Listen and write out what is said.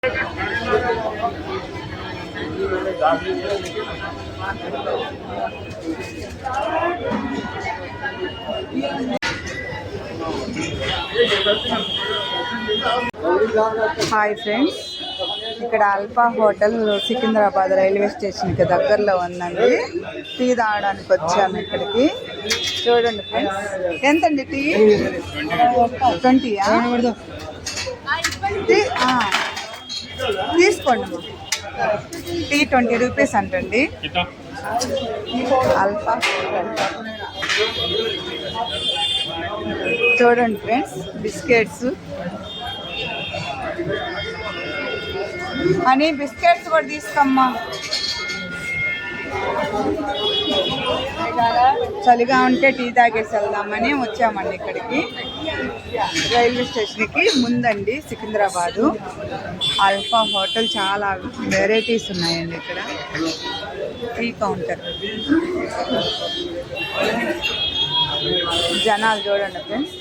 Hi friends, ఇక్కడ alpha hotel Secunderabad railway స్టేషన్కి దగ్గరలో ఉందండి. టీ తాగడానికి వచ్చాము ఇక్కడికి. చూడండి ఫ్రెండ్స్, ఎంతండి టీ? 20యా? తీసుకోండి. టీ 20 రూపీస్ అంటండి. అల్ఫా హోటల్ చూడండి ఫ్రెండ్స్, బిస్కెట్స్ అని బిస్కెట్స్ కూడా తీసుకోమ్మా. చలిగా ఉంటే టీ తాగేసి వెళ్దామని వచ్చామండి ఇక్కడికి. రైల్వే స్టేషన్కి ముందండి సికింద్రాబాదు. అల్ఫా హోటల్ చాలా వెరైటీస్ ఉన్నాయండి ఇక్కడ. టీ కౌంటర్, జనాలు చూడండి ఫ్రెండ్స్.